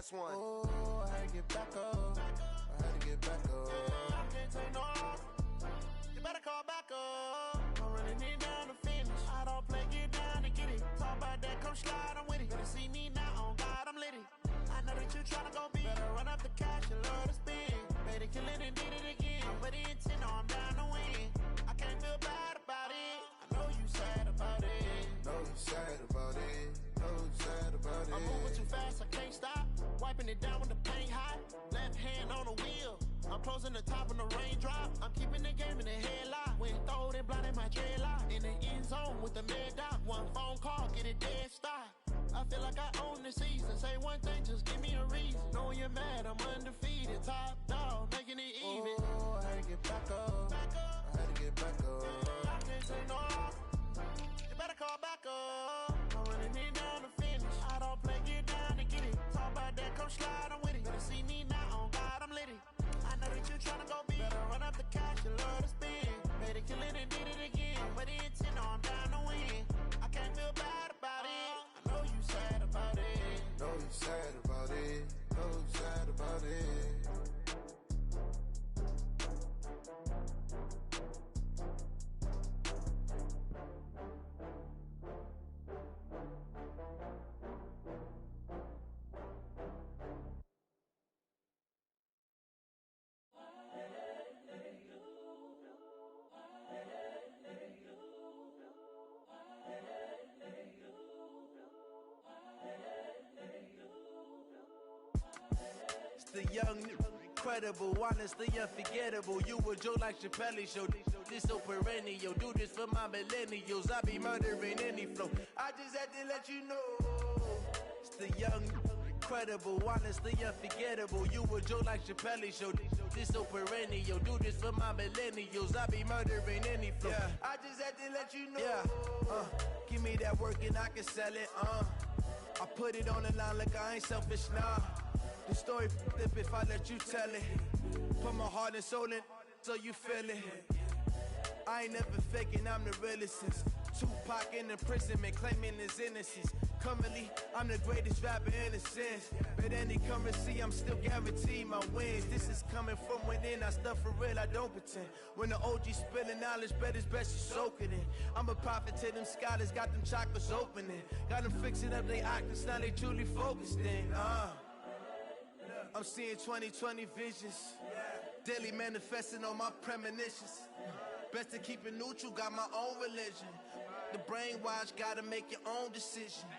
last one. Oh, I had to get back up. I had to get back up. I can't take no loss. You better call back up. I'm running it down to finish. I don't play, get down to get it. Talk about that, come slide, I'm with it. Better see me now, on God, I'm litty. I know that you tryna go big. Better run up the cash, you love to spin. Better kill it and did it again. I'm with the intent, no, I'm down to win. I can't feel bad about it. I know you sad about it. Know you sad about it. Know you sad about it. I'm moving too fast, I can't stop. Wiping it down when the paint hot. Left hand on the wheel. I'm closing the top when the raindrop. I'm keeping the game in the headlock. When throwed and blinded my dreadlock. In the end zone with the mad dot. One phone call, get it dead stop. I feel like I own the season. Say one thing, just give me a reason. Knowing you're mad, I'm undefeated. Top dog, making it even. Oh, I had to get back up. I had to get back up. I can't take no loss. You better call back up. I'm running it down to finish. I don't play, get down to get it. Talk about that, come slide, I'm with it. Better see me now, on God, I'm litty. I know that you tryna go big. Better run up the cash, you love to spin. Better kill it and did it again. But the intent, no, I'm down to win. I can't feel bad about it. I know you sad about it. Know you sad about it. Know you sad about it. The young, incredible, honestly unforgettable. You a Joe like Chappelle show. This so perennial. Do this for my millennials. I be murdering any flow. I just had to let you know. It's the young, incredible, honestly unforgettable. You a Joe like Chappelle show. This so perennial. Do this for my millennials. I be murdering any flow. Yeah. I just had to let you know. Yeah. Give me that work and I can sell it. I put it on the line like I ain't selfish, nah. The story flip if I let you tell it. Put my heart and soul in so you feel it. I ain't never faking, I'm the realest since Tupac in imprisonment, claiming his innocence. Currently, I'm the greatest rapper in a sense. But any currency, I'm still guaranteed my wins. This is coming from within, I stuff for real, I don't pretend. When the OG spilling knowledge, bet it's best you soak it in. I'm a prophet to them scholars, got them chakras opening. Got them fixing up their octaves, now they truly focused in. I'm seeing 2020 visions. Daily manifesting on my premonitions. Best to keep it neutral, got my own religion. The brainwash, gotta make your own decision.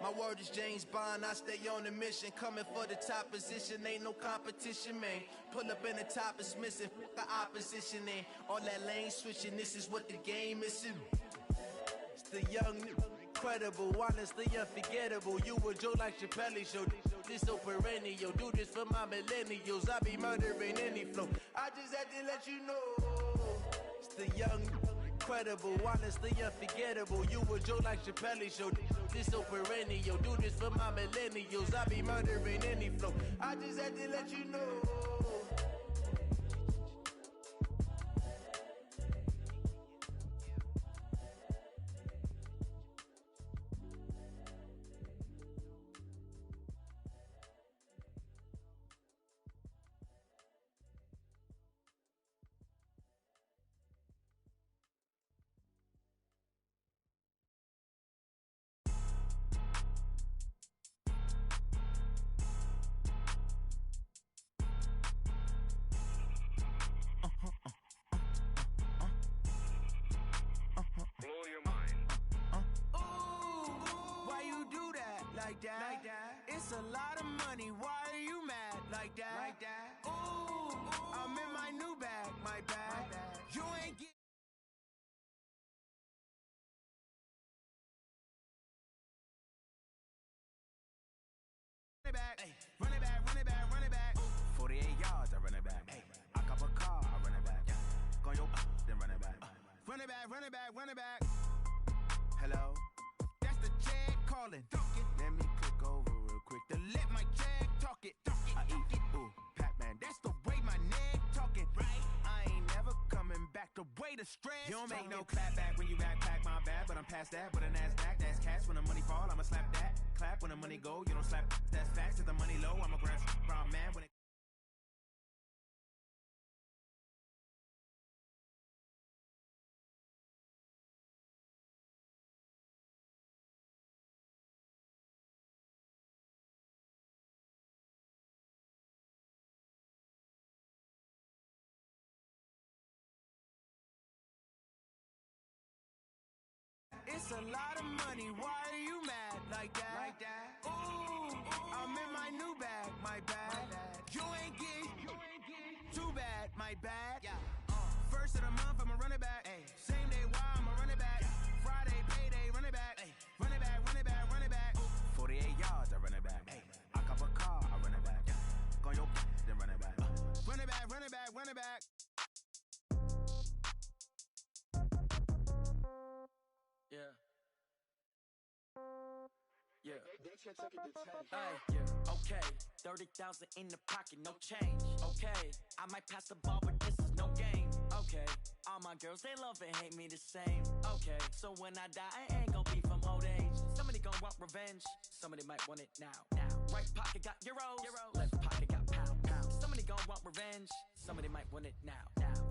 My word is James Bond, I stay on a mission. Coming for the top position, ain't no competition, man. Pull up in the top is missing, the opposition ain't. All that lane switching, this is what the game is. It's the young, incredible, honestly unforgettable. You a Joe like Chappelle show. This so perennial. Do this for my millennials. I be murdering any flow. I just had to let you know. It's the young, incredible, honestly unforgettable. You a Joe like Chappelle show. This so perennial. Do this for my millennials. I be murdering any flow. I just had to let you know. It's a lot of money, why are you mad like that? Ooh, I'm in my new bag, my bag. You ain't get run it back, ay. Run it back, run it back, run it back. 48 yards, I run it back. Ay. I cop a car, I run it back. Go your then run it back. Run it back, run it back, run it back. Hello, that's the jag calling. Let me click over real quick to let my jag talk it. I eat it, ooh, Pac-Man. That's the way my neck talking. Right, I ain't never coming back. The way the stress. You don't make no clap back when you backpack my bad, but I'm past that. But an ass back, that's cash. When the money fall, I'ma slap that. clap when the money go. You don't slap, that's facts. If the money low, I'm a grab brown man when it. It's a lot of money, why are you mad like that? Ooh, I'm in my new bag, my bad. You ain't get too bad, my bad. First of the month, I'ma run it back. Same day, why I'ma run it back. Friday, payday, run it back. Run it back, run it back, run it back. 48 yards, I run it back. I cop a car, I run it back. Go on your then run it back. Run it back, run it back, run it back. Yeah. Yeah. Okay, 30,000 in the pocket, no change. Okay, I might pass the ball, but this is no game. Okay, all my girls, they love and hate me the same. Okay, so when I die, I ain't gon' be from old age. Somebody gon' want revenge, somebody might want it now. Right pocket got euros, left pocket got pounds. Somebody gon' want revenge, somebody might want it now.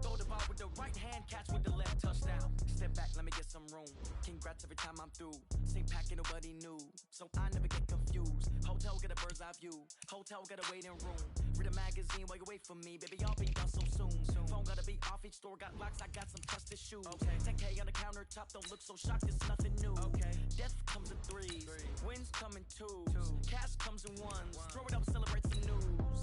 Throw the ball with the right hand, catch with the left touchdown. Step back, let me get some room. Congrats every time I'm through. Same packet, nobody knew, so I never get confused. Hotel get a bird's eye view. Hotel got a waiting room. Read a magazine while you wait for me, baby. I'll be done so soon. Phone gotta be off. Each store got locks. I got some trusted shoes. 10K on the countertop. Don't look so shocked. It's nothing new. Death comes in threes. Wins come in twos. Cash comes in ones. Throw it up, celebrate some news.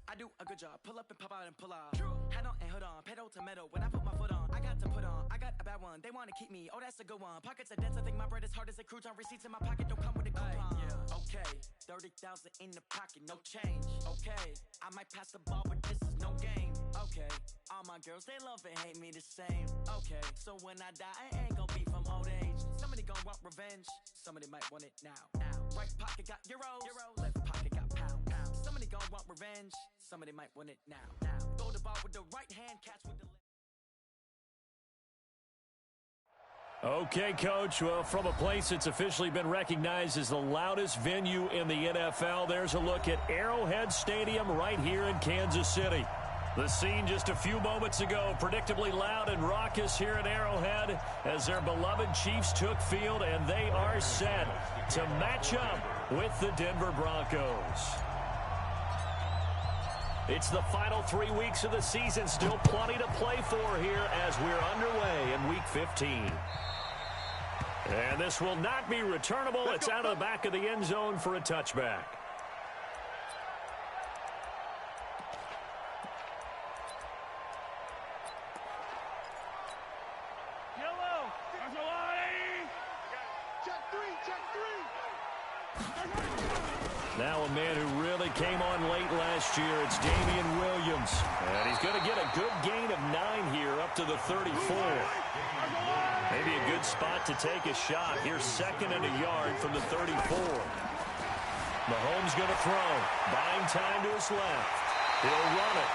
I do a good job. Pull up and pop out and pull off. Hat on and hood on. Pedal to metal. When I put my foot on, I got to put on. I got a bad one. They want to keep me. Oh, that's a good one. Pockets are dense. I think my bread is hard as a crouton. Receipts in my pocket don't come with a coupon. Okay, 30,000 in the pocket, no change. Okay, I might pass the ball, but this is no game. Okay, all my girls, they love and hate me the same. Okay, so when I die, I ain't gon' be from old age. Somebody gon' want revenge. Somebody might want it now. Right pocket got euros. Left pocket got pounds. Somebody gon' want revenge. Somebody might want it now. Throw the ball with the right hand, catch with the left. Okay, Coach. Well, from a place that's officially been recognized as the loudest venue in the NFL, there's a look at Arrowhead Stadium right here in Kansas City. The scene just a few moments ago, predictably loud and raucous here at Arrowhead as their beloved Chiefs took field, and they are set to match up with the Denver Broncos. It's the final 3 weeks of the season, still plenty to play for here as we're underway in Week 15. And this will not be returnable. It's out of the back of the end zone for a touchback. Yellow. Check three. Now a man who really came on late last year, it's Damian Williams. And he's going to get a good gain of 9 here up to the 34. Maybe a good spot to take a shot. Here's 2nd and a yard from the 34. Mahomes going to throw. Buying time to his left. He'll run it.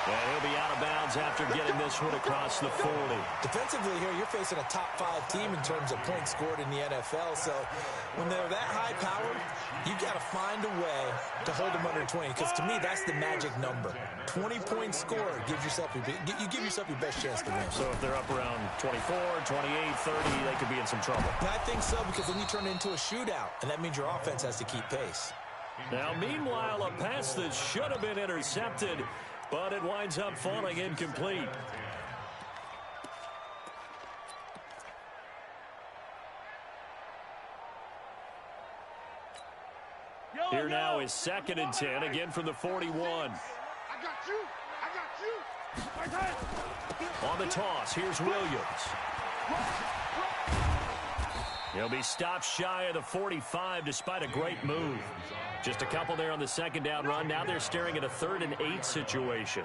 And he'll be out of bounds after getting this one across the 40. Defensively here, you're facing a top 5 team in terms of points scored in the NFL. So when they're that high powered, you got to find a way to hold them under 20. Because to me, that's the magic number. 20 points scored gives yourself you give yourself your best chance to win. So if they're up around 24, 28, 30, they could be in some trouble. And I think so, because then you turn it into a shootout, and that means your offense has to keep pace. Now, meanwhile, a pass that should have been intercepted, but it winds up falling incomplete. Here now is 2nd and 10, again from the 41. I got you. On the toss, here's Williams. He'll be stopped shy of the 45 despite a great move. Just a couple there on the 2nd down run. Now they're staring at a 3rd and 8 situation.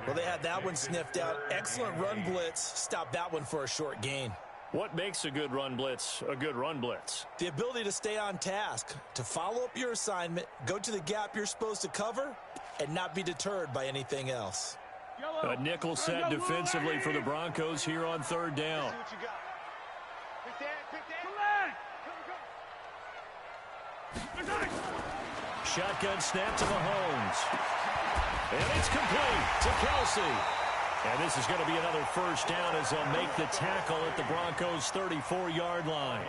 Well, they had that one sniffed out. Excellent run blitz. Stopped that one for a short gain. What makes a good run blitz a good run blitz? The ability to stay on task, to follow up your assignment, go to the gap you're supposed to cover, and not be deterred by anything else. A nickel set defensively for the Broncos here on 3rd down. Shotgun snap to Mahomes. And it's complete to Kelsey. And this is going to be another first down as they'll make the tackle at the Broncos' 34-yard line.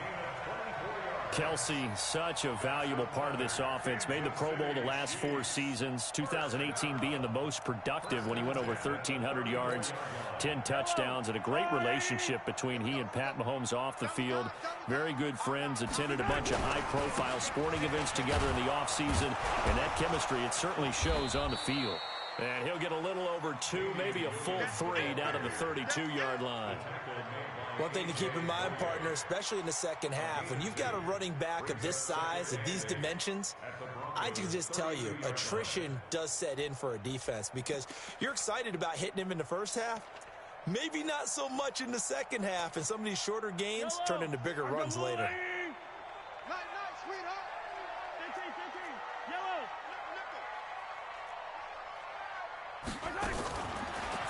Kelsey, such a valuable part of this offense. Made the Pro Bowl the last 4 seasons. 2018 being the most productive when he went over 1,300 yards, 10 touchdowns, and a great relationship between he and Pat Mahomes off the field. Very good friends, attended a bunch of high-profile sporting events together in the offseason, and that chemistry, it certainly shows on the field. And he'll get a little over 2, maybe a full 3 down to the 32-yard line. One thing to keep in mind, partner, especially in the second half, when you've got a running back of this size, of these dimensions, I can just tell you, attrition does set in for a defense because you're excited about hitting him in the first half. Maybe not so much in the second half, and some of these shorter gains turn into bigger runs later.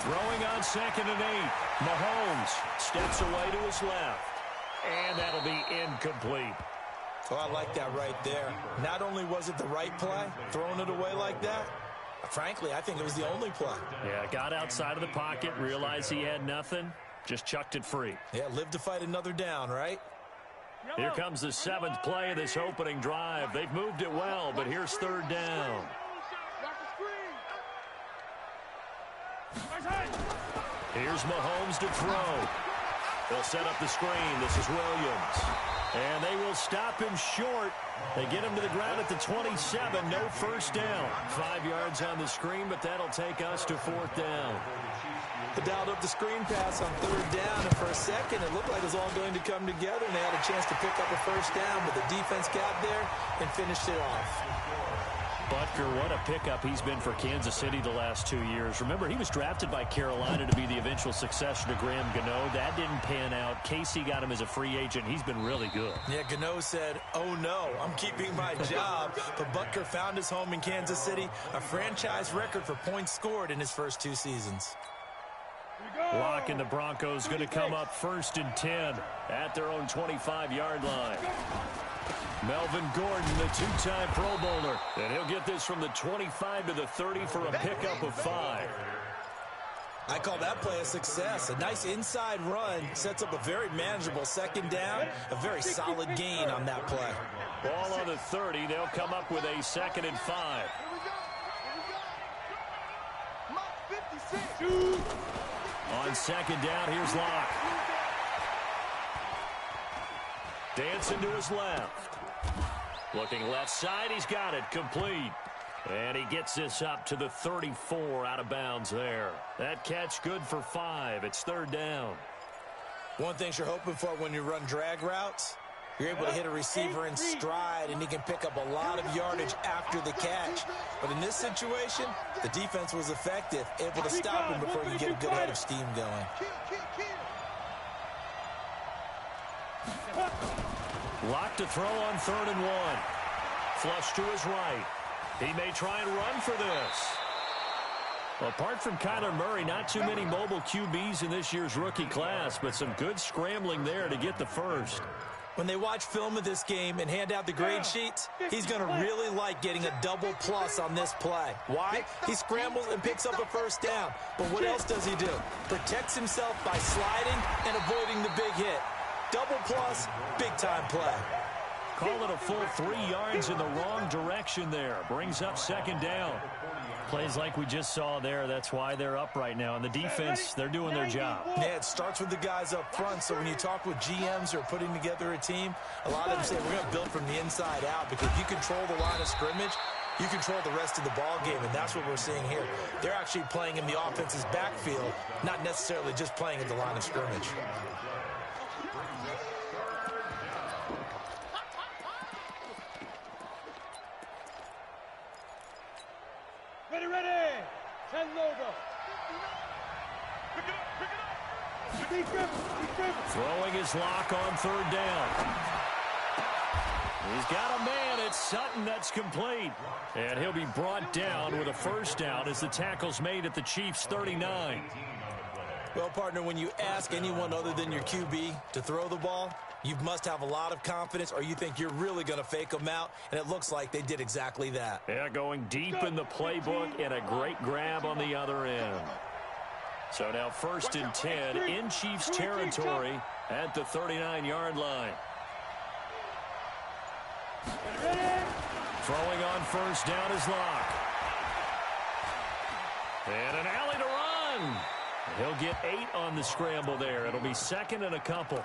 Throwing on 2nd and 8. Mahomes steps away to his left. And that'll be incomplete. Oh, I like that right there. Not only was it the right play, throwing it away like that, frankly, I think it was the only play. Yeah, got outside of the pocket, realized he had nothing, just chucked it free. Yeah, live to fight another down, right? Here comes the 7th play of this opening drive. They've moved it well, but here's 3rd down. Here's Mahomes to throw. They'll set up the screen. This is Williams. And they will stop him short. They get him to the ground at the 27. No first down. 5 yards on the screen, but that'll take us to 4th down. They dialed up the screen pass on 3rd down, and for a second it looked like it was all going to come together, and they had a chance to pick up a first down, but the defense got there and finished it off. Butker, what a pickup he's been for Kansas City the last 2 years. Remember, he was drafted by Carolina to be the eventual successor to Graham Gano. That didn't pan out. Casey got him as a free agent. He's been really good. Yeah, Gano said, oh no, I'm keeping my job. But Butker found his home in Kansas City, a franchise record for points scored in his first 2 seasons. Lock and the Broncos going to come up 1st and 10 at their own 25-yard line. Melvin Gordon, the 2-time Pro Bowler. And he'll get this from the 25 to the 30 for a pickup of 5. I call that play a success. A nice inside run sets up a very manageable 2nd down. A very solid gain on that play. Ball on the 30. They'll come up with a 2nd and 5. On 2nd down, here's Locke. Dancing to his left. Looking left side, he's got it, complete. And he gets this up to the 34, out of bounds there. That catch good for 5. It's 3rd down. One thing you're hoping for when you run drag routes, you're able to hit a receiver in stride, and he can pick up a lot of yardage after the catch. But in this situation, the defense was effective, able to stop him before you get a good head of steam going. Lock to throw on 3rd and 1. Flush to his right. He may try and run for this. Apart from Kyler Murray, not too many mobile QBs in this year's rookie class, but some good scrambling there to get the first. When they watch film of this game and hand out the grade sheets, he's going to really like getting a double plus on this play. Why? He scrambles and picks up a first down. But what else does he do? Protects himself by sliding and avoiding the big hit. Double plus, big-time play. Call it a full 3 yards in the wrong direction there. Brings up 2nd down. Plays like we just saw there. That's why they're up right now. And the defense, they're doing their job. Yeah, it starts with the guys up front. So when you talk with GMs who are putting together a team, a lot of them say we're going to build from the inside out, because if you control the line of scrimmage, you control the rest of the ball game, and that's what we're seeing here. They're actually playing in the offense's backfield, not necessarily just playing at the line of scrimmage. Ready. 10 logo. Pick it up. Throwing his Lock on 3rd down. He's got a man. It's Sutton. That's complete. And he'll be brought down with a first down as the tackle's made at the Chiefs' 39. Well, partner, when you ask anyone other than your QB to throw the ball, you must have a lot of confidence or you think you're really going to fake them out, and it looks like they did exactly that. Yeah, going deep in the playbook and a great grab on the other end. So now 1st and 10 in Chiefs territory at the 39-yard line. Throwing on 1st down is Locke. And an alley to run. He'll get 8 on the scramble there. It'll be 2nd and a couple.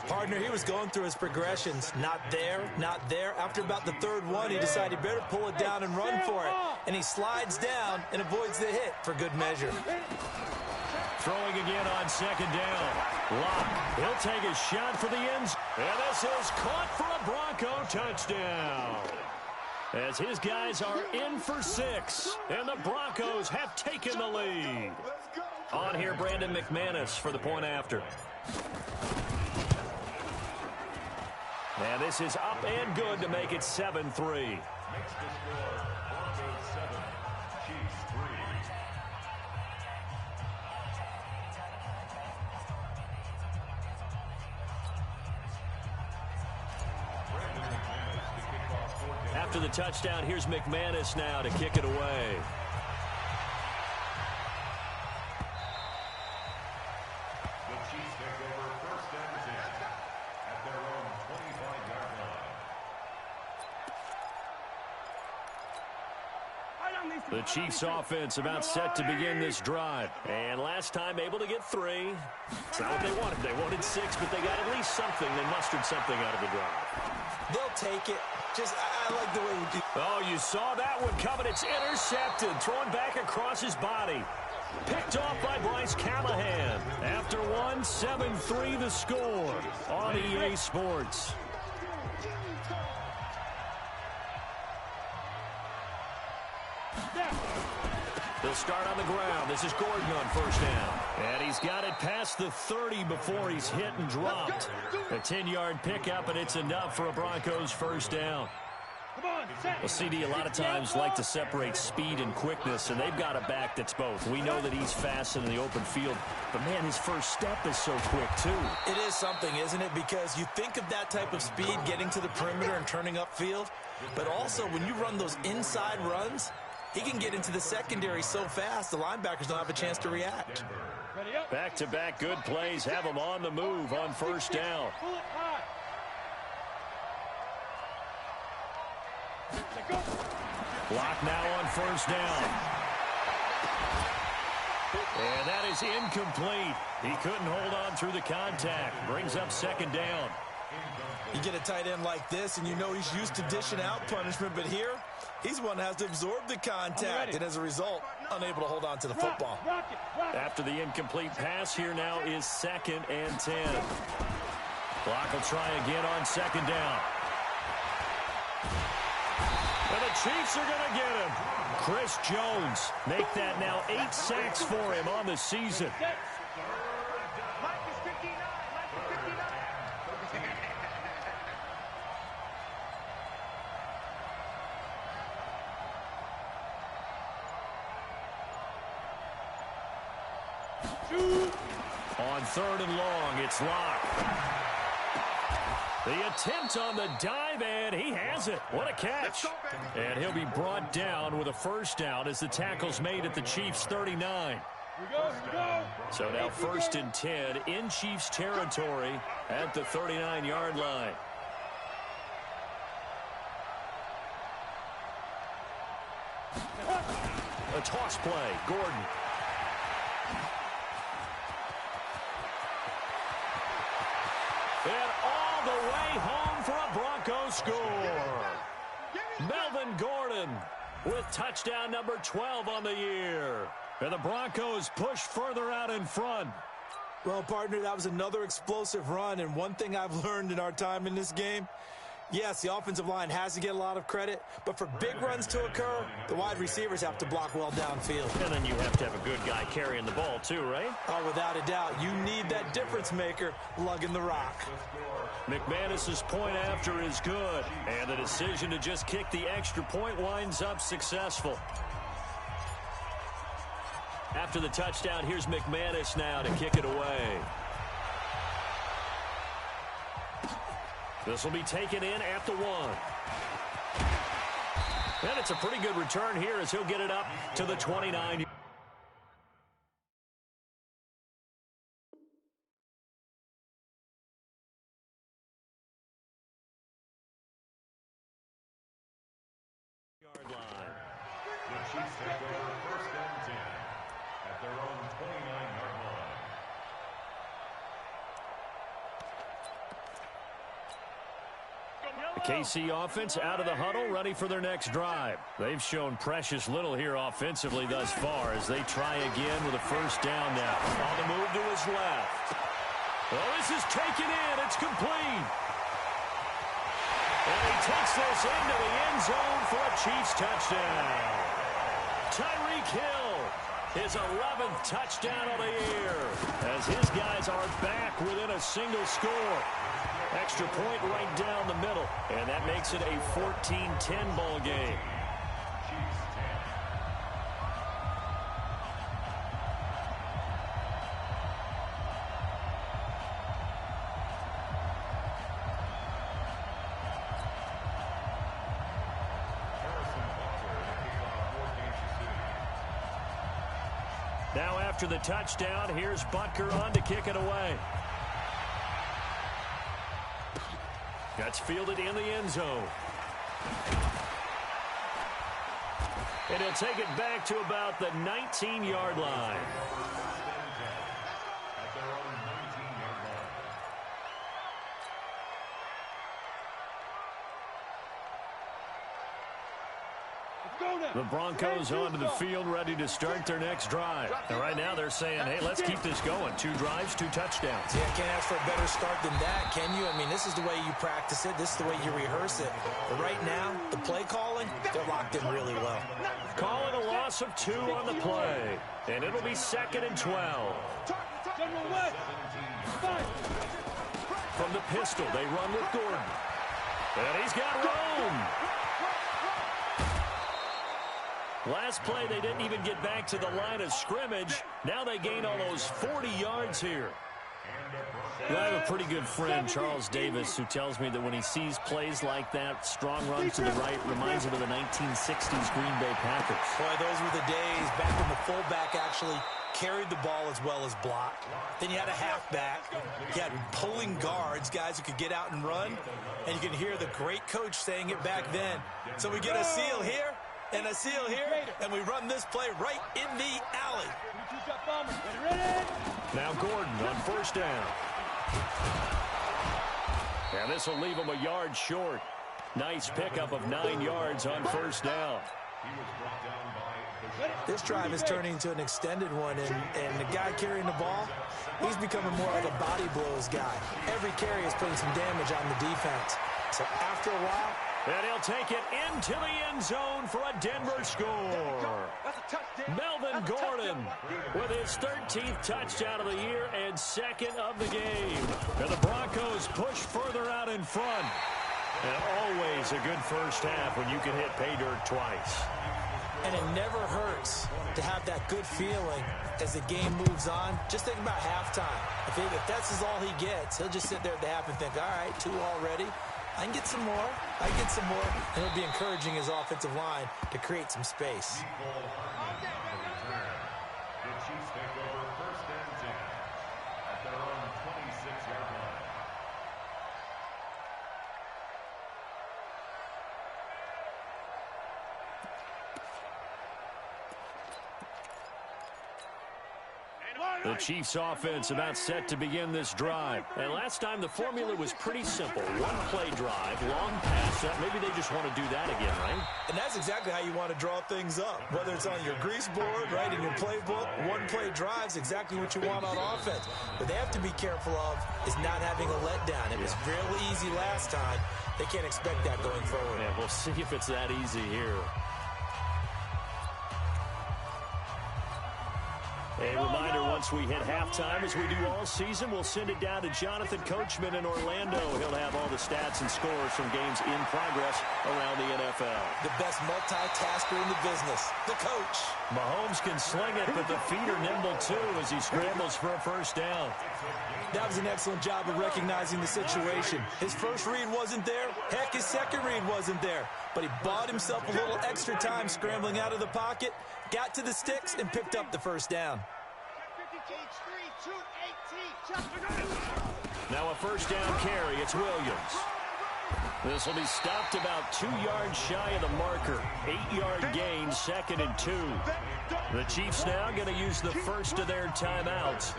Partner, he was going through his progressions. Not there, not there. After about the 3rd one, he decided he better pull it down and run for it. And he slides down and avoids the hit for good measure. Throwing again on 2nd down. Locke, he'll take a shot for the end zone. And this is caught for a Bronco touchdown. As his guys are in for 6. And the Broncos have taken the lead. On here, Brandon McManus for the point after. And this is up and good to make it 7-3. After the touchdown, here's McManus now to kick it away. The Chiefs take over 1st and 10 at their own 25-yard line. The Chiefs offense about set to begin this drive. And last time able to get 3. It's not what they wanted. They wanted 6, but they got at least something. They mustered something out of the drive. They'll take it. I like the way we do. Oh, you saw that one coming. It's intercepted. Thrown back across his body. Picked off by Bryce Callahan. After 1, 7-3 the score on EA Sports. They'll start on the ground. This is Gordon on 1st down. And he's got it past the 30 before he's hit and dropped. A 10-yard pickup, and it's enough for a Broncos 1st down. Well, CD, a lot of times like to separate speed and quickness, and they've got a back that's both. We know that he's fast in the open field, but, man, his first step is so quick, too. It is something, isn't it? Because you think of that type of speed getting to the perimeter and turning upfield, but also when you run those inside runs, he can get into the secondary so fast the linebackers don't have a chance to react. Back-to-back good plays have him on the move on 1st down. Locke now on 1st down. And that is incomplete. He couldn't hold on through the contact. Brings up 2nd down. You get a tight end like this, and you know he's used to dishing out punishment, but here, he's one that has to absorb the contact, and as a result, unable to hold on to the football. After the incomplete pass, here now is 2nd and 10. Locke will try again on 2nd down. And the Chiefs are going to get him. Chris Jones make that now 8 sacks for him on the season. On 3rd and long, it's Locke. The attempt on the dive, and he has it. What a catch. And he'll be brought down with a 1st down as the tackle's made at the Chiefs' 39. So now 1st and 10 in Chiefs territory at the 39-yard line. A toss play, Gordon. And all the way home for a Broncos score. Melvin Gordon with touchdown number 12 on the year. And the Broncos push further out in front. Well, partner, that was another explosive run, and one thing I've learned in our time in this game, yes, the offensive line has to get a lot of credit, but for big runs to occur, the wide receivers have to block well downfield. And then you have to have a good guy carrying the ball too, right? Oh, without a doubt. You need that difference maker lugging the rock. McManus's point after is good, and the decision to just kick the extra point winds up successful. After the touchdown, here's McManus now to kick it away. This will be taken in at the 1. And it's a pretty good return here as he'll get it up to the 29. Yard line. The Chiefs take over first and 10 at their own 29-yard line. The KC offense out of the huddle, ready for their next drive. They've shown precious little here offensively thus far as they try again with a first down now. On the move to his left. Well, this is taken in. It's complete. And he takes this into the end zone for a Chiefs touchdown. Tyreek Hill, his 11th touchdown of the year, as his guys are back within a single score. Extra point right down the middle, and that makes it a 14-10 ball game. Chiefs 10. Harrison Butker to kick off for Kansas City. Now after the touchdown, here's Butker on to kick it away. That's fielded in the end zone. And he'll take it back to about the 19-yard line. At their own 19-yard line. The Broncos onto the field, ready to start their next drive. And right now they're saying, hey, let's keep this going. 2 drives, 2 touchdowns. Yeah, can't ask for a better start than that, can you? I mean, this is the way you practice it. This is the way you rehearse it. But right now, the play calling, they're locked in really well. Calling a loss of 2 on the play. And it'll be 2nd and 12. From the pistol, they run with Gordon. And he's got room. Last play, they didn't even get back to the line of scrimmage. Now they gain almost 40 yards here. Well, I have a pretty good friend, Charles Davis, who tells me that when he sees plays like that, strong runs to the right, reminds him of the 1960s Green Bay Packers. Boy, those were the days back when the fullback actually carried the ball as well as blocked. Then you had a halfback. You had pulling guards, guys who could get out and run. And you can hear the great coach saying it back then. So we get a seal here. And a seal here, and we run this play right in the alley. Now Gordon on first down. And this will leave him a yard short. Nice pickup of 9 yards on first down. This drive is turning into an extended one, and the guy carrying the ball, he's becoming more like a body blows guy. Every carry is putting some damage on the defense. So after a while, and he'll take it into the end zone for a Denver score. Melvin Gordon with his 13th touchdown of the year and 2nd of the game. And the Broncos push further out in front. And always a good first half when you can hit pay dirt twice. And it never hurts to have that good feeling as the game moves on. Just think about halftime. If that's all he gets, he'll just sit there at the half and think, all right, 2 already. I can get some more. I can get some more. And it'll be encouraging his offensive line to create some space. The Chiefs take over first and 10 at their own 26-yard line. The Chiefs offense about set to begin this drive. And last time the formula was pretty simple. 1 play drive, long pass. Maybe they just want to do that again, right? And that's exactly how you want to draw things up. Whether it's on your grease board, right, in your playbook, 1 play drive's exactly what you want on offense. What they have to be careful of is not having a letdown. It was really easy last time. They can't expect that going forward. Yeah, we'll see if it's that easy here. A reminder, once we hit halftime, as we do all season, we'll send it down to Jonathan Coachman in Orlando. He'll have all the stats and scores from games in progress around the NFL. The best multitasker in the business, the coach. Mahomes can sling it, but the feet are nimble too as he scrambles for a first down. That was an excellent job of recognizing the situation. His first read wasn't there. Heck, his second read wasn't there. But he bought himself a little extra time scrambling out of the pocket, got to the sticks, and picked up the first down. Now a first down carry. It's Williams. This will be stopped about 2 yards shy of the marker. 8-yard gain, 2nd and 2. The Chiefs now going to use the first of their timeouts.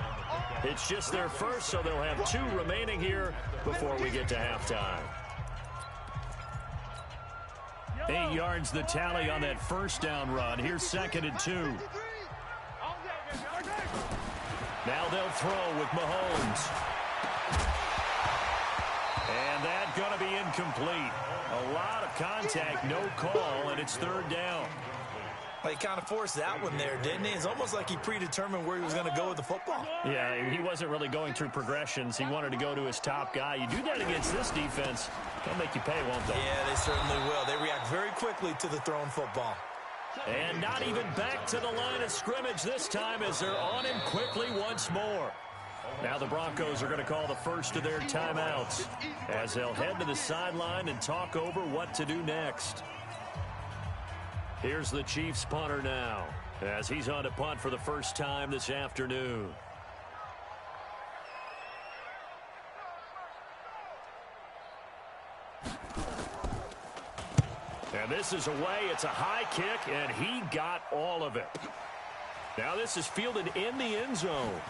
It's just their first, so they'll have 2 remaining here before we get to halftime. 8 yards the tally on that first down run. Here's 2nd and 2. Now they'll throw with Mahomes. And that's going to be incomplete. A lot of contact, no call, and it's 3rd down. Well, he kind of forced that one there, didn't he? It's almost like he predetermined where he was going to go with the football. Yeah, he wasn't really going through progressions. He wanted to go to his top guy. You do that against this defense, they'll make you pay, won't they? Yeah, they certainly will. They react very quickly to the thrown football. And not even back to the line of scrimmage this time as they're on him quickly once more. Now the Broncos are going to call the first of their timeouts as they'll head to the sideline and talk over what to do next. Here's the Chiefs punter now as he's on to punt for the first time this afternoon. And this is away. It's a high kick, and he got all of it. Now this is fielded in the end zone.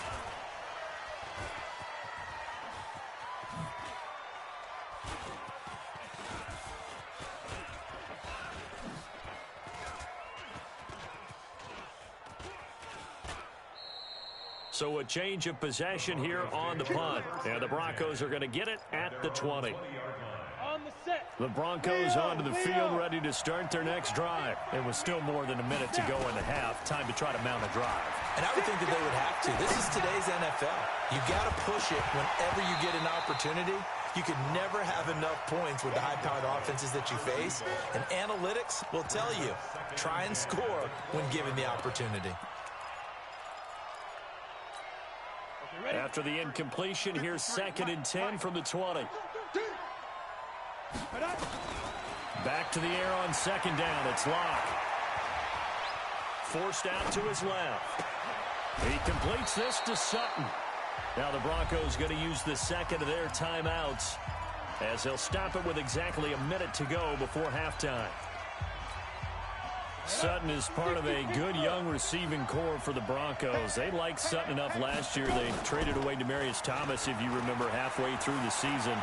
So a change of possession here on the punt. And the Broncos are going to get it at the 20. The Broncos onto the field, ready to start their next drive. It was still more than a minute to go in the half. Time to try to mount a drive. And I would think that they would have to. This is today's NFL. You got to push it whenever you get an opportunity. You can never have enough points with the high-powered offenses that you face. And analytics will tell you, try and score when given the opportunity. After the incompletion, here's 2nd and 10 from the 20. Back to the air on 2nd down. It's Locke. Forced out to his left. He completes this to Sutton. Now the Broncos going to use the second of their timeouts as they'll stop it with exactly a minute to go before halftime. Sutton is part of a good young receiving core for the Broncos. They liked Sutton enough last year. They traded away Demaryius Thomas, if you remember, halfway through the season.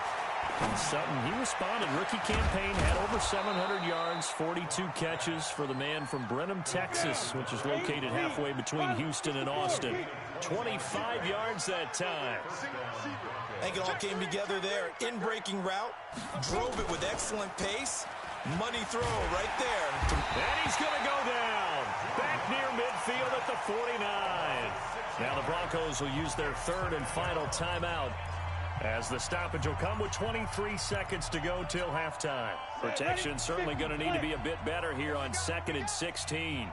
And Sutton, he responded. Rookie campaign, had over 700 yards, 42 catches for the man from Brenham, Texas, which is located halfway between Houston and Austin. 25 yards that time. I think it all came together there. In-breaking route, drove it with excellent pace. Money throw right there. And he's going to go down. Back near midfield at the 49. Now the Broncos will use their third and final timeout as the stoppage will come with 23 seconds to go till halftime. Protection certainly going to need to be a bit better here on 2nd and 16.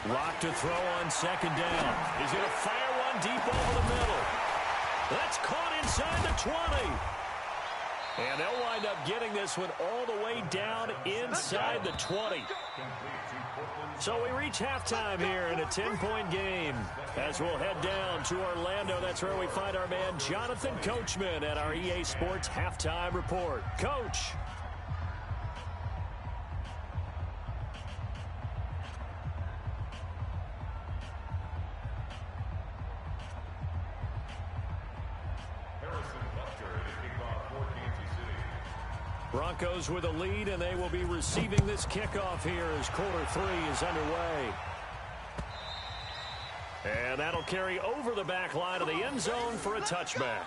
Lock to throw on 2nd down. He's going to fire one deep over the middle. That's caught inside the 20. And they'll wind up getting this one all the way down inside the 20. So we reach halftime here in a 10-point game. As we'll head down to Orlando, that's where we find our man Jonathan Coachman at our EA Sports Halftime Report. Coach. Broncos with a lead, and they will be receiving this kickoff here as quarter 3 is underway. And that'll carry over the back line of the end zone for a touchback.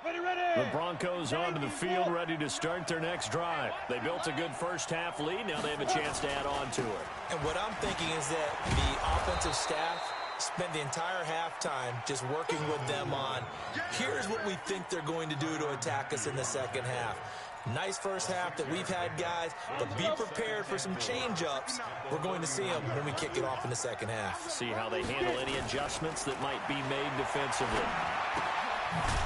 The Broncos onto the field, ready to start their next drive. They built a good first-half lead. Now they have a chance to add on to it. And what I'm thinking is that the offensive staff spent the entire halftime just working with them on, here's what we think they're going to do to attack us in the second half. Nice first half that we've had, guys, but be prepared for some change-ups. We're going to see them when we kick it off in the second half. See how they handle any adjustments that might be made defensively.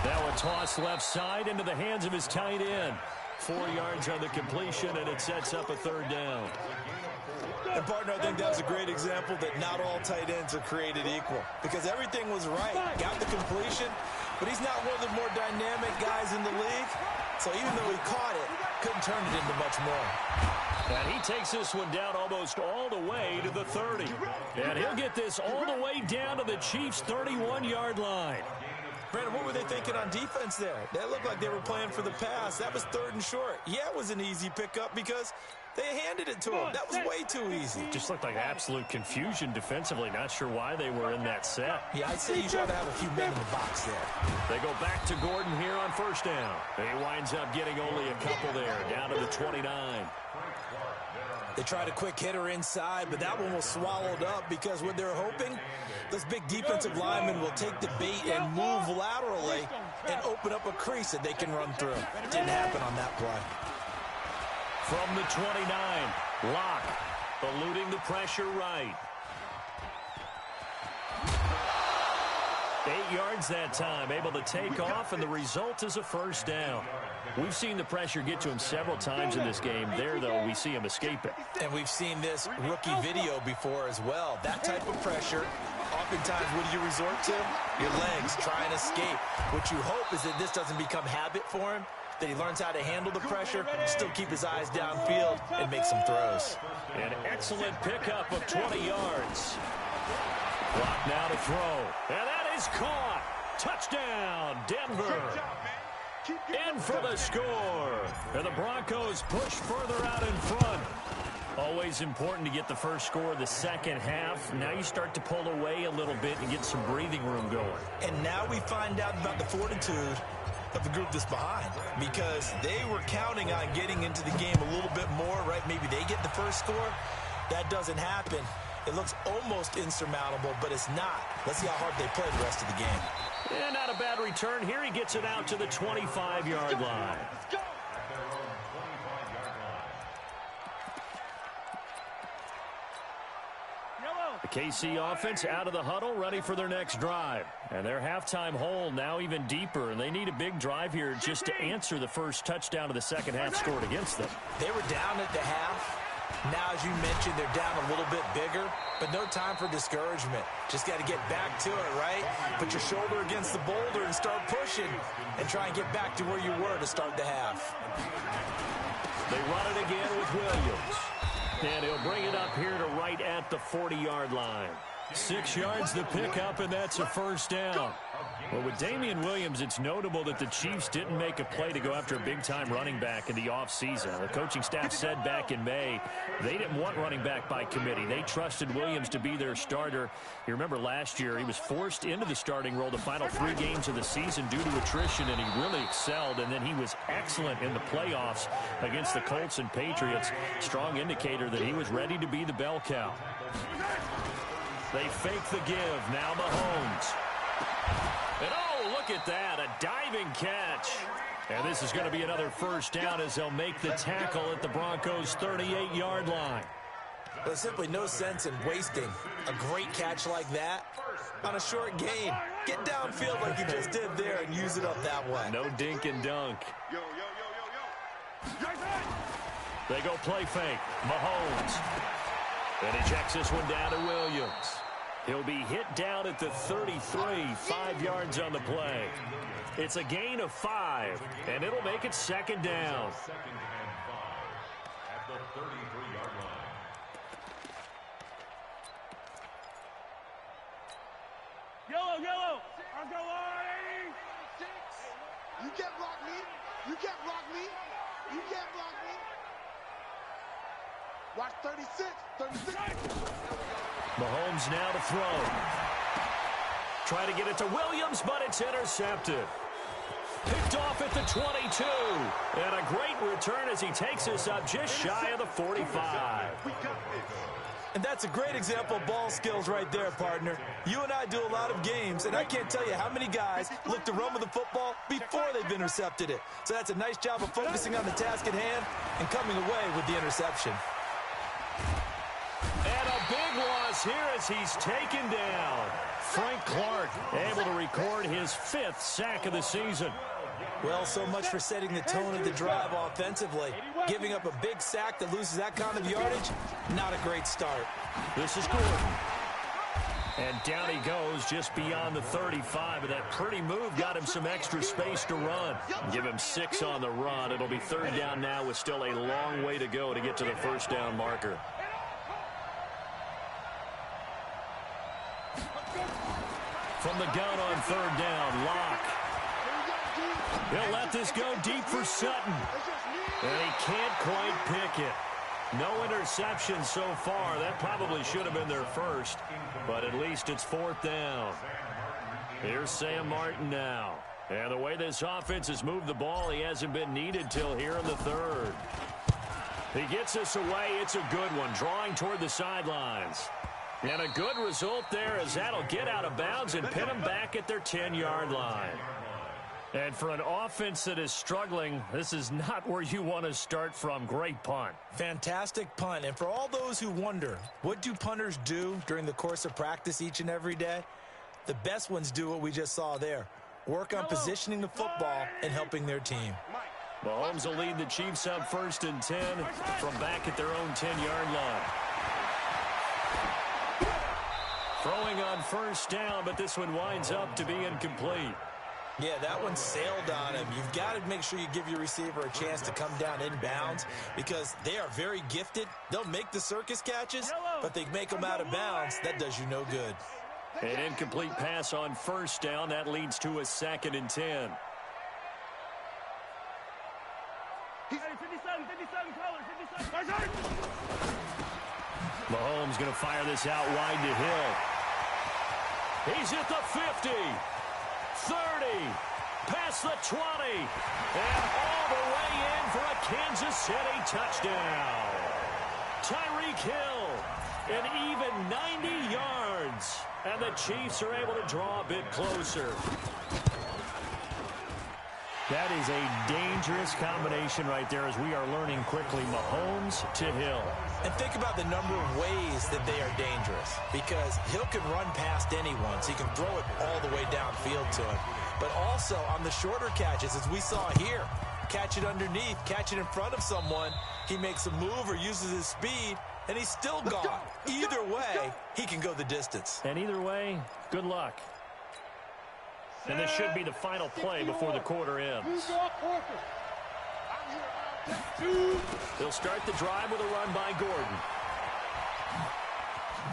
Now a toss left side into the hands of his tight end. 4 yards on the completion, and it sets up a third down. And, partner, I think that was a great example that not all tight ends are created equal, because everything was right. Got the completion, but he's not one of the more dynamic guys in the league. So even though he caught it, couldn't turn it into much more. And he takes this one down almost all the way to the 30. And he'll get this all the way down to the Chiefs' 31-yard line. Brandon, what were they thinking on defense there? That looked like they were playing for the pass. That was 3rd and short. Yeah, it was an easy pickup because they handed it to him. That was way too easy. Just looked like absolute confusion defensively. Not sure why they were in that set. Yeah, I'd say you should have a few men in the box there. They go back to Gordon here on first down. He winds up getting only a couple there, down to the 29. They tried a quick hitter inside, but that one was swallowed up because what they're hoping, those big defensive linemen will take the bait and move laterally and open up a crease that they can run through. Didn't happen on that play. From the 29, Locke eluding the pressure right. 8 yards that time, able to take off, and the result is a first down. We've seen the pressure get to him several times in this game. There, though, we see him escape it. And we've seen this rookie video before as well. That type of pressure, oftentimes, what do you resort to? Your legs, try and escape. What you hope is that this doesn't become habit for him, that he learns how to handle the pressure, still keep his eyes downfield, and make some throws. An excellent pickup of 20 yards. Clock now to throw. And that is caught. Touchdown, Denver. In for the score. And the Broncos push further out in front. Always important to get the first score of the second half. Now you start to pull away a little bit and get some breathing room going. And now we find out about the fortitude of the group that's behind, because they were counting on getting into the game a little bit more, right? Maybe they get the first score. That doesn't happen. It looks almost insurmountable, but it's not. Let's see how hard they play the rest of the game. And not a bad return here. He gets it out to the 25-yard line. The KC offense out of the huddle, ready for their next drive. And their halftime hole now even deeper, and they need a big drive here just to answer the first touchdown of the second half scored against them. They were down at the half. Now, as you mentioned, they're down a little bit bigger, but no time for discouragement. Just got to get back to it, right? Put your shoulder against the boulder and start pushing and try and get back to where you were to start the half. They run it again with Williams. And he'll bring it up here to right at the 40-yard line. 6 yards to pick up, and that's a first down. Well, with Damian Williams, it's notable that the Chiefs didn't make a play to go after a big-time running back in the offseason. The coaching staff said back in May they didn't want running back by committee. They trusted Williams to be their starter. You remember last year he was forced into the starting role the final 3 games of the season due to attrition, and he really excelled. And then he was excellent in the playoffs against the Colts and Patriots. Strong indicator that he was ready to be the bell cow. They fake the give. Now Mahomes. And oh, look at that, a diving catch. And this is going to be another first down as they'll make the tackle at the Broncos' 38-yard line. There's simply no sense in wasting a great catch like that on a short gain. Get downfield like you just did there and use it up that way. No dink and dunk. They go play fake. Mahomes. And he checks this one down to Williams. He'll be hit down at the 33, 5 yards on the play. It's a gain of 5, and it'll make it second down. Second and 5 at the 33-yard line. Yellow. I'll go on. You can't block me. You can't block me. You can't block me. Watch 36. 36. Mahomes now to throw. Try to get it to Williams, but it's intercepted. Picked off at the 22. And a great return as he takes us up just shy of the 45. And that's a great example of ball skills right there, partner. You and I do a lot of games, and I can't tell you how many guys look to run with the football before they've intercepted it. So that's a nice job of focusing on the task at hand and coming away with the interception. And a big loss here as he's taken down. Frank Clark able to record his 5th sack of the season. Well, so much for setting the tone of the drive offensively. Giving up a big sack that loses that kind of yardage, not a great start. This is Gordon. And down he goes just beyond the 35. But that pretty move got him some extra space to run. Give him 6 on the run. It'll be 3rd down now with still a long way to go to get to the 1st down marker. From the gun on 3rd down, Locke. He'll let this go deep for Sutton. And he can't quite pick it. No interception so far. That probably should have been their first. But at least it's 4th down. Here's Sam Martin now. And the way this offense has moved the ball, he hasn't been needed till here in the 3rd. He gets us away. It's a good one. Drawing toward the sidelines. And a good result there as that'll get out of bounds and pin them back at their 10-yard line. And for an offense that is struggling, this is not where you want to start from. Great punt. Fantastic punt. And for all those who wonder, what do punters do during the course of practice each and every day? The best ones do what we just saw there. Work on positioning the football and helping their team. Mahomes will lead the Chiefs up 1st and 10 from back at their own 10-yard line. Throwing on 1st down, but this one winds up to be incomplete. Yeah, that one sailed on him. You've got to make sure you give your receiver a chance to come down inbounds because they are very gifted. They'll make the circus catches, but they make them out of bounds. That does you no good. An incomplete pass on 1st down. That leads to a 2nd and 10. 57 colors, 57. Mahomes going to fire this out wide to Hill. He's at the 50. 30, past the 20, and all the way in for a Kansas City touchdown. Tyreek Hill, an even 90 yards, and the Chiefs are able to draw a bit closer. That is a dangerous combination right there as we are learning quickly. Mahomes to Hill. And think about the number of ways that they are dangerous because Hill can run past anyone, so he can throw it all the way downfield to him. But also on the shorter catches, as we saw here, catch it underneath, catch it in front of someone, he makes a move or uses his speed, and he's still gone. Either way, he can go the distance. And either way, good luck. And this should be the final play before the quarter ends. They'll start the drive with a run by Gordon.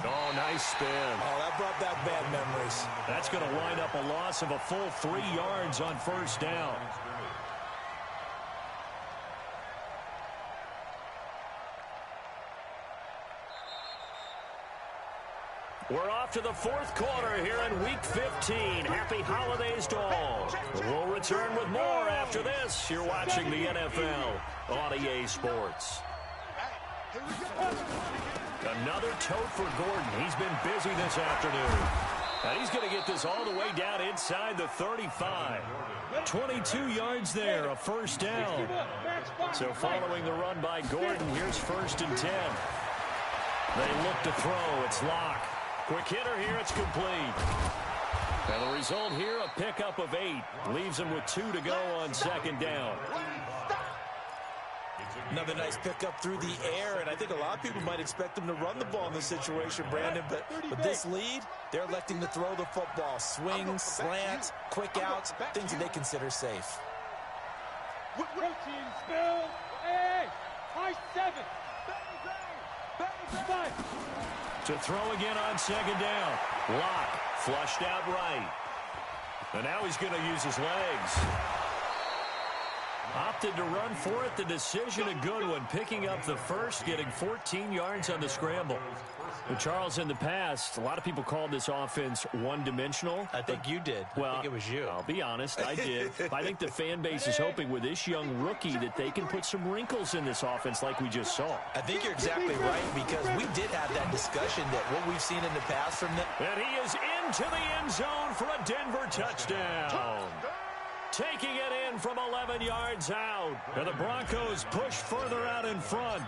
Oh, nice spin. Oh, that brought back bad memories. That's going to wind up a loss of a full 3 yards on 1st down. We're off to the 4th quarter here in Week 15. Happy holidays to all. We'll return with more after this. You're watching the NFL on EA Sports. Another tote for Gordon. He's been busy this afternoon. And he's going to get this all the way down inside the 35. 22 yards there, a 1st down. So following the run by Gordon, here's 1st and 10. They look to throw. It's Locke. Quick hitter here, it's complete. And the result here, a pickup of 8. Leaves him with 2 to go on 2nd down. Another nice pickup through the air, and I think a lot of people might expect them to run the ball in this situation, Brandon, but with this lead, they're electing to throw the football. Swings, slants, quick outs, things that they consider safe. Routine spill. Hey, high 7. To throw again on 2nd down. Locke flushed out right. And now he's going to use his legs. Opted to run for it. The decision a good one. Picking up the 1st, getting 14 yards on the scramble. Well, Charles, in the past, a lot of people called this offense one-dimensional. I think you did. Well, I think it was you. I'll be honest, I did. I think the fan base is hoping with this young rookie that they can put some wrinkles in this offense like we just saw. I think you're exactly right, because we did have that discussion that what we've seen in the past from them. And he is into the end zone for a Denver touchdown. Taking it in from 11 yards out. And the Broncos push further out in front.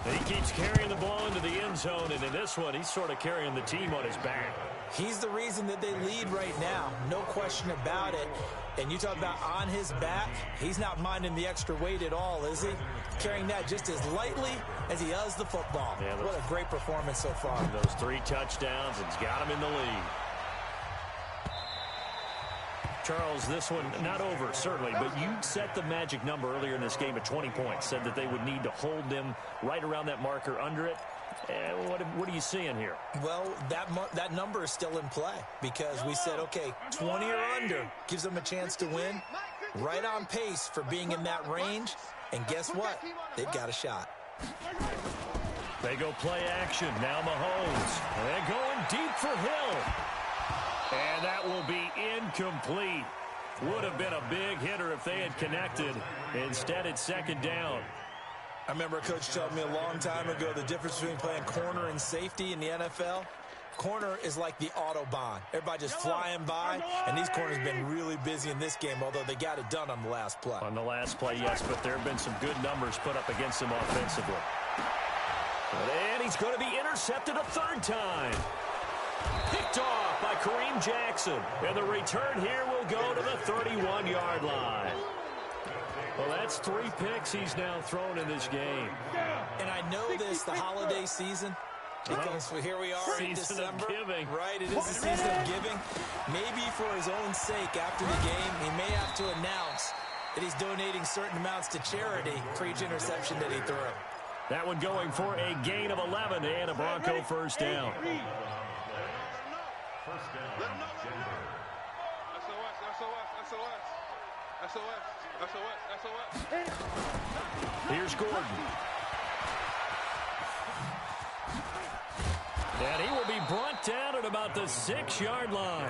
And he keeps carrying the ball into the end zone, and in this one, he's sort of carrying the team on his back. He's the reason that they lead right now. No question about it. And you talk about on his back, he's not minding the extra weight at all, is he? Carrying that just as lightly as he does the football. Yeah, what a great performance so far. Those 3 touchdowns, it's got him in the lead. Charles, this one not over, certainly, but you set the magic number earlier in this game at 20 points, said that they would need to hold them right around that marker under it. What are you seeing here? Well, that number is still in play, because we said, okay, 20 or under gives them a chance to win. Right on pace for being in that range, and guess what? They've got a shot. They go play action. Now Mahomes. And going deep for Hill. And that will be incomplete. Would have been a big hitter if they had connected. Instead, it's second down. I remember a coach told me a long time ago the difference between playing corner and safety in the NFL. Corner is like the Autobahn. Everybody just flying by, and these corners have been really busy in this game, although they got it done on the last play. On the last play, yes, but there have been some good numbers put up against him offensively. And he's going to be intercepted a third time. Picked off by Kareem Jackson. And the return here will go to the 31-yard line. Well, that's 3 picks he's now thrown in this game. And I know this, the holiday season, because here we are in December. Giving. Right, it is the season of giving. Maybe for his own sake after the game, he may have to announce that he's donating certain amounts to charity for each interception that he threw. That one going for a gain of 11 and a Bronco first down. First down, Denver. Here's Gordon. And he will be brought down at about the 6-yard line.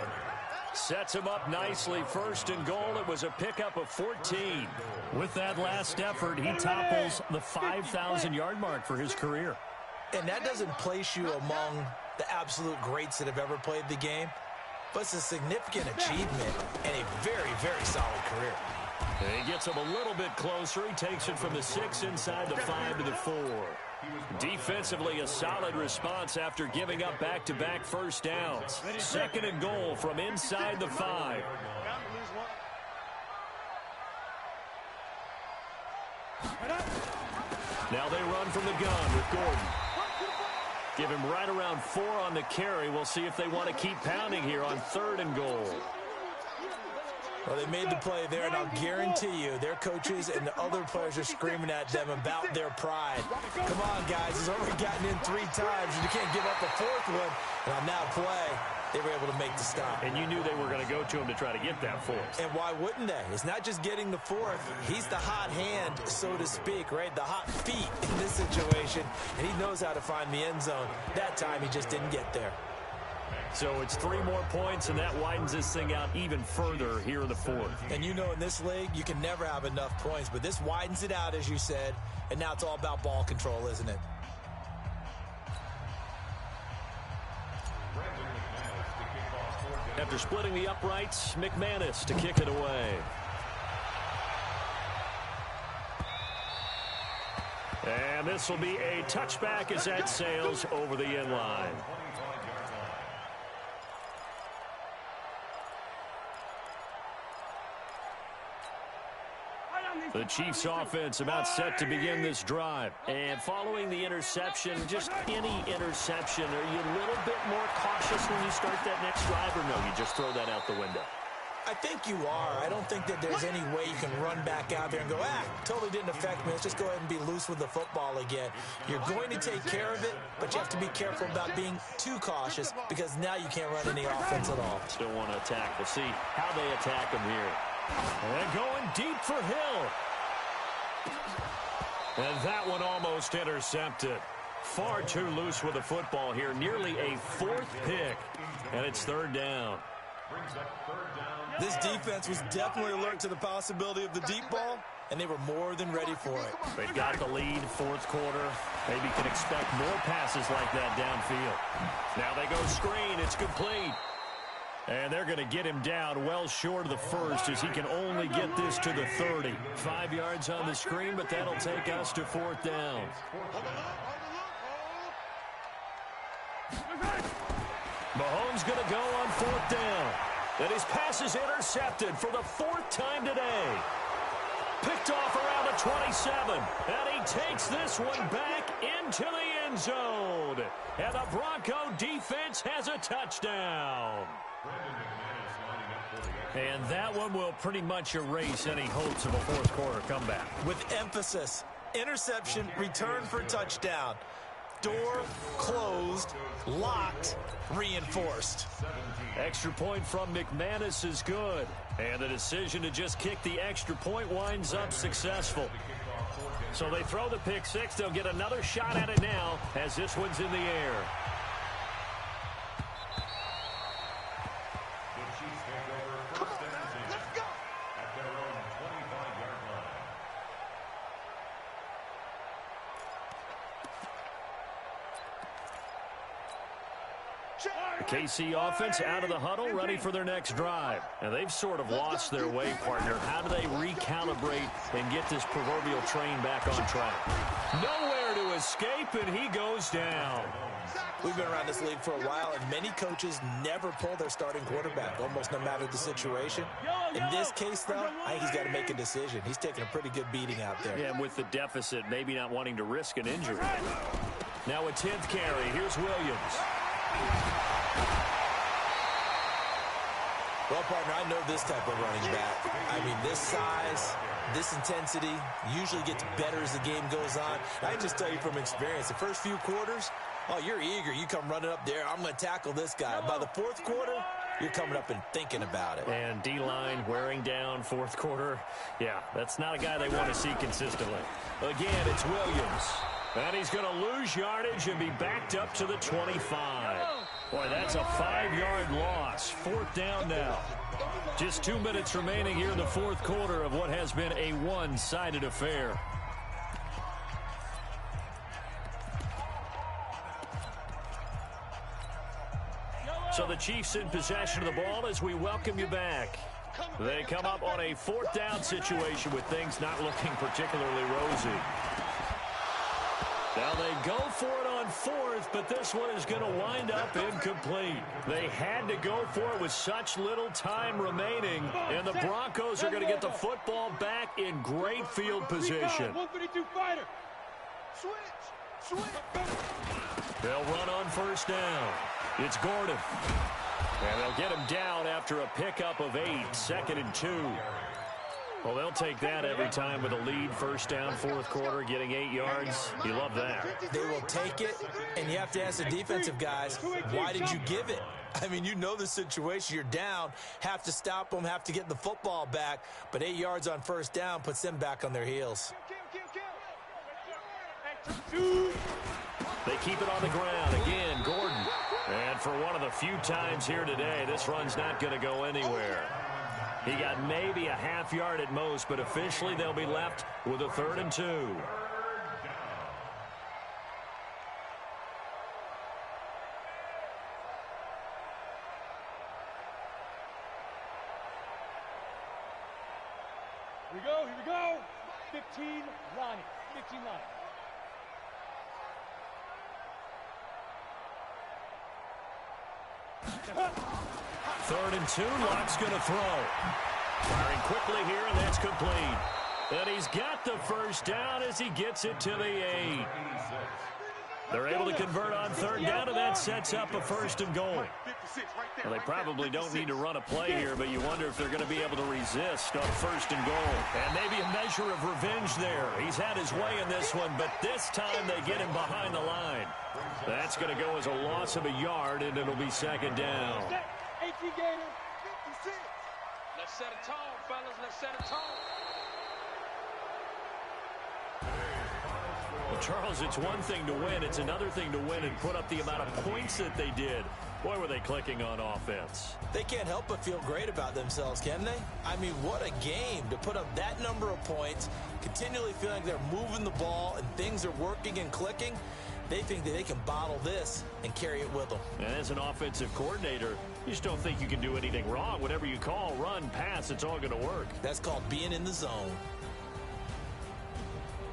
Sets him up nicely. First and goal. It was a pickup of 14. With that last effort, he topples the 5,000-yard mark for his career. And that doesn't place you among the absolute greats that have ever played the game, but it's a significant achievement and a very, very solid career. And he gets him a little bit closer. He takes it from the 6 inside the 5 to the 4. Defensively, a solid response after giving up back-to-back first downs. Second and goal from inside the 5. Now they run from the gun with Gordon. Give him right around 4 on the carry. We'll see if they want to keep pounding here on 3rd and goal. Well, they made the play there, and I'll guarantee you their coaches and the other players are screaming at them about their pride. Come on, guys. He's already gotten in 3 times. You can't give up a 4th one. And on that play, they were able to make the stop. And you knew they were going to go to him to try to get that 4th. And why wouldn't they? It's not just getting the 4th. He's the hot hand, so to speak, right? The hot feet in this situation. And he knows how to find the end zone. That time, he just didn't get there. So it's 3 more points, and that widens this thing out even further here in the 4th. And you know in this league, you can never have enough points, but this widens it out, as you said, and now it's all about ball control, isn't it? After splitting the uprights, McManus to kick it away. And this will be a touchback as that sails over the end line. The Chiefs offense about set to begin this drive. And following the interception, just any interception, are you a little bit more cautious when you start that next drive, or no, you just throw that out the window? I think you are. I don't think that there's any way you can run back out there and go, totally didn't affect me. Let's just go ahead and be loose with the football again. You're going to take care of it, but you have to be careful about being too cautious because now you can't run any offense at all. Still want to attack. We'll see how they attack him here. And going deep for Hill. And that one almost intercepted. Far too loose with the football here. Nearly a fourth pick. And it's third down. This defense was definitely alert to the possibility of the deep ball, and they were more than ready for it. They've got the lead, fourth quarter. Maybe can expect more passes like that downfield. Now they go screen. It's complete. And they're going to get him down well short of the first as he can only get this to the 30. 5 yards on the screen, but that'll take us to fourth down. Mahomes going to go on fourth down. And his pass is intercepted for the fourth time today. Picked off around the 27. And he takes this one back into the end zone. And the Bronco defense has a touchdown. And that one will pretty much erase any hopes of a fourth quarter comeback. With emphasis, interception, return for touchdown. Door closed, locked, reinforced. Extra point from McManus is good. And the decision to just kick the extra point winds up successful. So they throw the pick six. They'll get another shot at it now as this one's in the air. The KC offense out of the huddle, ready for their next drive. And they've sort of lost their way, partner. How do they recalibrate and get this proverbial train back on track? Nowhere to escape, and he goes down. We've been around this league for a while, and many coaches never pull their starting quarterback, almost no matter the situation. In this case, though, I think he's got to make a decision. He's taking a pretty good beating out there. Yeah, and with the deficit, maybe not wanting to risk an injury. Now a 10th carry. Here's Williams. Well, partner, I know this type of running back. I mean, this size, this intensity usually gets better as the game goes on. I can just tell you from experience, the first few quarters, oh, you're eager. You come running up there. I'm going to tackle this guy. By the fourth quarter, you're coming up and thinking about it. And D-line wearing down fourth quarter. Yeah, that's not a guy they want to see consistently. Again, it's Williams. And he's going to lose yardage and be backed up to the 25. Boy, that's a 5-yard loss. Fourth down now. Just 2 minutes remaining here in the fourth quarter of what has been a one-sided affair. So the Chiefs in possession of the ball as we welcome you back. They come up on a fourth down situation with things not looking particularly rosy. Now they go for it on fourth, but this one is going to wind up incomplete. They had to go for it with such little time remaining, and the Broncos are going to get the football back in great field position. 132 fighter. Switch. They'll run on first down. It's Gordon. And they'll get him down after a pickup of 8, 2nd and 2. Well, they'll take that every time with a lead, first down, fourth quarter, getting 8 yards. You love that. They will take it, and you have to ask the defensive guys, why did you give it? I mean, you know the situation. You're down, have to stop them, have to get the football back, but 8 yards on first down puts them back on their heels. They keep it on the ground. Again, Gordon. And for one of the few times here today, this run's not going to go anywhere. He got maybe a half yard at most, but officially they'll be left with a 3rd and 2. Here we go. 15 line. 15 line. Third and 2, Lock's going to throw. Firing quickly here, and that's complete. And he's got the first down as he gets it to the 8. They're able to convert on third down, and that sets up a 1st and goal. Well, they probably don't need to run a play here, but you wonder if they're going to be able to resist on 1st and goal. And maybe a measure of revenge there. He's had his way in this one, but this time they get him behind the line. That's going to go as a loss of a yard, and it'll be 2nd down. Let's set a tone, fellas. Let's set a tone. The Charles, it's one thing to win. It's another thing to win and put up the amount of points that they did. Boy, were they clicking on offense. They can't help but feel great about themselves, can they? I mean, what a game to put up that number of points, continually feeling like they're moving the ball and things are working and clicking. They think that they can bottle this and carry it with them. And as an offensive coordinator, you just don't think you can do anything wrong. Whatever you call, run, pass, it's all going to work. That's called being in the zone.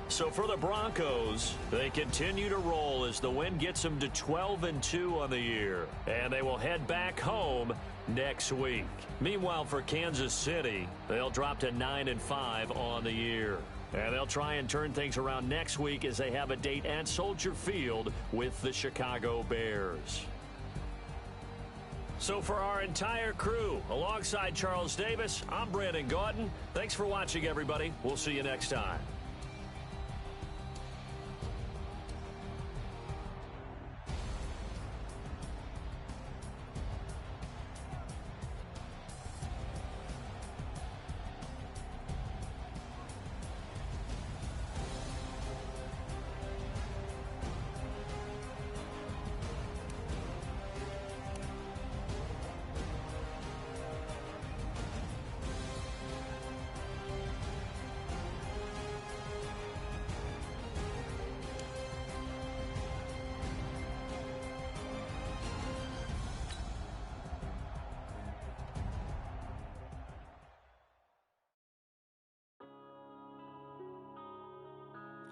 So for the Broncos, they continue to roll as the win gets them to 12-2 on the year. And they will head back home next week. Meanwhile, for Kansas City, they'll drop to 9-5 on the year. And they'll try and turn things around next week as they have a date at Soldier Field with the Chicago Bears. So for our entire crew, alongside Charles Davis, I'm Brandon Gaudin. Thanks for watching, everybody. We'll see you next time.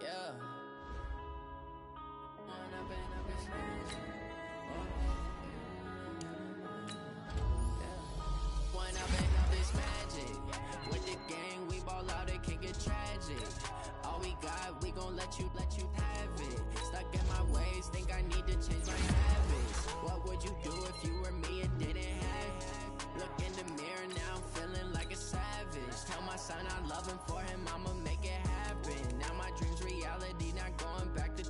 Yeah. When I bang up this magic, with the gang we ball out, it can get tragic. All we got, we gon' let you have it. Stuck in my ways, think I need to change my habits. What would you do if you were me and didn't have it? Look in the mirror now, I'm feeling like a savage. Tell my son I love him, for him I'ma make it happen. Now my dreams reality, not going back to.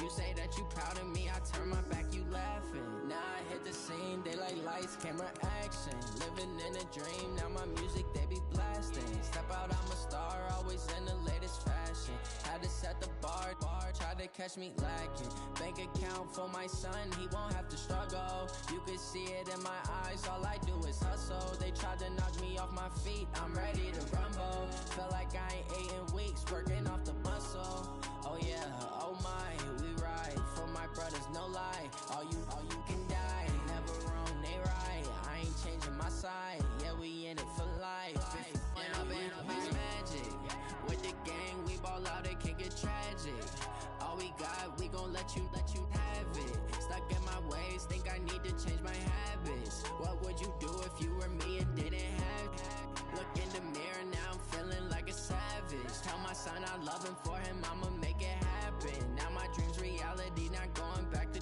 You say that you proud of me, I turn my back, you laughing. Now I hit the scene, daylight lights, camera action. Living in a dream, now my music they be blasting. Step out, I'm a star, always in the latest fashion. Had to set the bar, try to catch me lacking. Bank account for my son, he won't have to struggle. You can see it in my eyes, all I do is hustle. They tried to knock me off my feet, I'm ready to rumble. Felt like I ain't ate in weeks, working off the muscle. Oh yeah, oh my, we ride for my brothers, no lie. All you can die, never wrong, they right. I ain't changing my side, yeah, we in it for life. When I bang up this magic, with the gang we ball out, it can get tragic. All we got, we gon' let you have it. Stuck in my ways, think I need to change my habits. What would you do if you were me and didn't have it? Look in the mirror, now I'm feeling like a savage. Tell my son I love him, for him I'ma make it happen. Now my dreams reality, not going back to.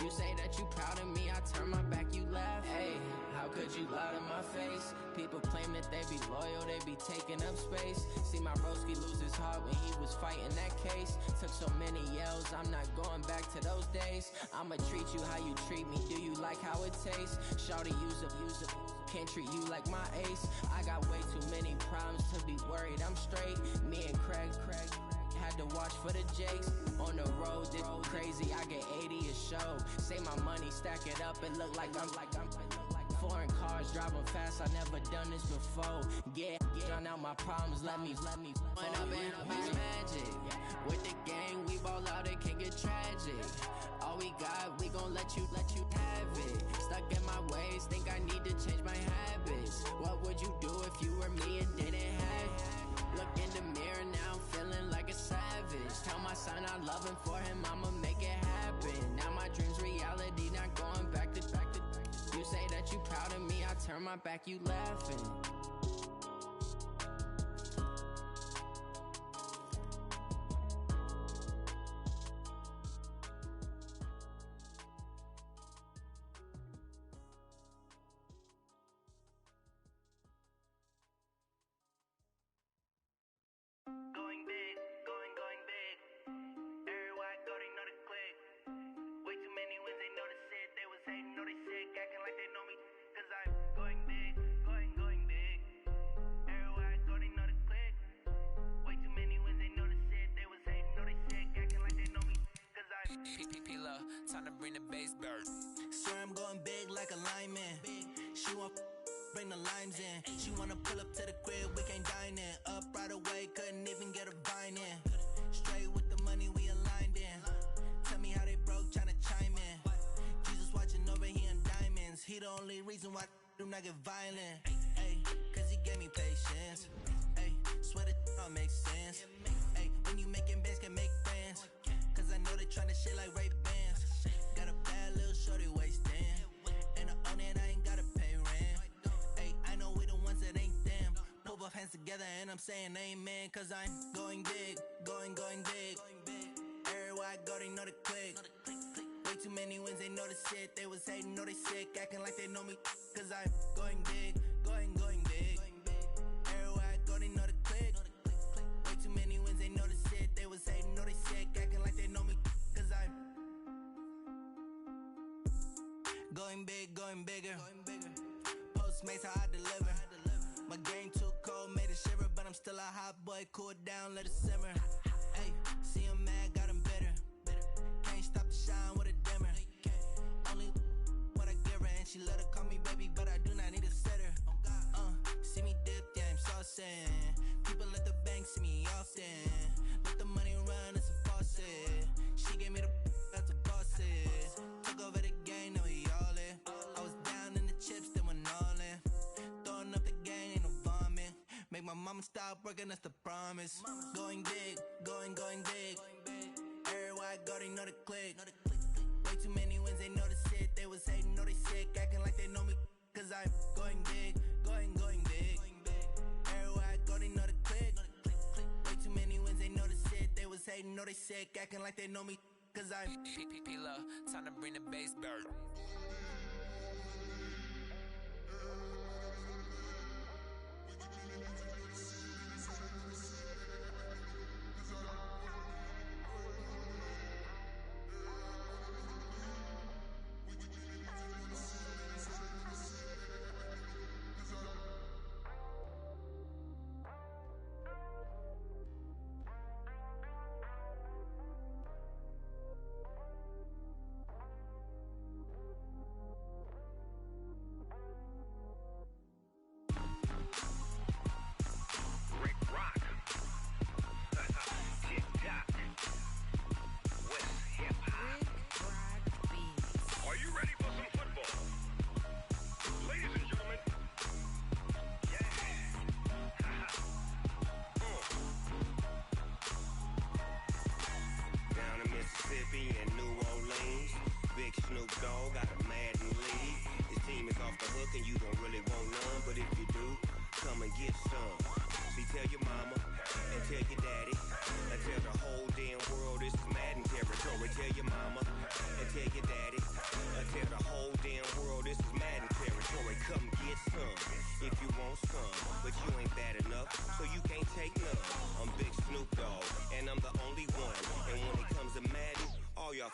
You say that you proud of me, I turn my back, you laugh. Hey, how could you lie to my face? People claim that they be loyal, they be taking up space. See my broski lose his heart when he was fighting that case. Took so many yells, I'm not going back to those days. I'ma treat you how you treat me, do you like how it tastes? Shawty, use up, can't treat you like my ace. I got way too many problems to be worried, I'm straight. Me and Craig had to watch for the Jakes. On the road, this crazy, I get 80 a show. Say my money, stack it up, it look like I'm foreign cars, driving fast, I never done this before. Get drown out my problems, let me. When I bang up this magic, with the gang, we ball out, it can get tragic. All we got, we gon' let you have it. Stuck in my ways, think I need to change my habits. What would you do if you were me and didn't have it? Look in the mirror, now I'm feeling like a savage. Tell my son I love him, for him I'ma make it happen. Now my dreams reality, not going back to. You say that you proud of me, I turn my back, you laughing. Going big, going big. Everywhere I go, they know the click. Way too many wins, they notice it. They was hating, know they sick, acting like they know me. Cause I'm going big, going big. Love, time to bring the bass bird. Swear I'm going big like a lineman. She want bring the limes in. She wanna pull up to the crib, we can't dine in. Up right away, couldn't even get a vine in. Straight with the money we aligned in. Tell me how they broke, tryna chime in. Jesus watching over, he in diamonds. He the only reason why do not get violent. Ay, cause he gave me patience. Ay, swear that all makes sense. Ay, when you making bands, can make friends. Cause I know they tryna shit like Ray-Bans. Got a bad little shorty wasting. And I own it, I ain't gotta pay rent. Ay, I know we the ones that ain't them. Pull both hands together and I'm saying amen. Cause I'm going big, going big. Everywhere I go, they know the click. Way too many wins, they know the shit. They was hating, know they sick, acting like they know me. Cause I'm going big, going big. Everywhere I go, they know the click. Way too many wins, they know the shit. They was hating, know they sick, acting like they know me. Cause I'm going big, going bigger. Postmates, how I deliver. My game too cold, made it shiver. But I'm still a hot boy, cool it down, let it simmer. Hey, see him mad, got him bitter. Can't stop the shine with a dimmer. Only what I give her, and she let her call me baby, but I do not need a sitter. See me dip, yeah, I'm saucing. People at the bank see me often. Let the money run, it's a faucet. She gave me the that's a boss it. Took over the game, now we all in. I was down in the chips, then went all in. Throwing up the game, ain't no vomit. Make my mama stop working, that's the promise. Going big, going big. Everywhere I go, they know the click. Way too many wins, they know the shit. They was hating, know they sick, acting like they know me. Cause I'm going big, going big. Everywhere I go, they know the click. Way too many wins, they know the shit. They was hating, know they sick, acting like they know me. Cause I'm Love, time to bring the bass bird.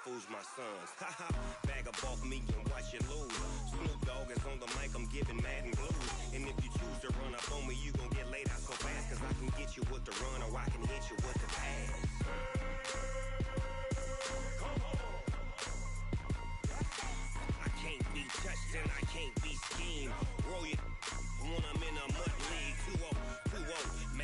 Fools my sons. Haha, bag up off me and watch you lose. Snoop Dogg is on the mic, I'm giving Madden blues. And if you choose to run up on me, you gon' get laid out so fast. Cause I can get you with the run or I can hit you with the pass. Come on. I can't be touched and I can't be schemed. Roll you when I'm in a mud league. 2-0, 2-0,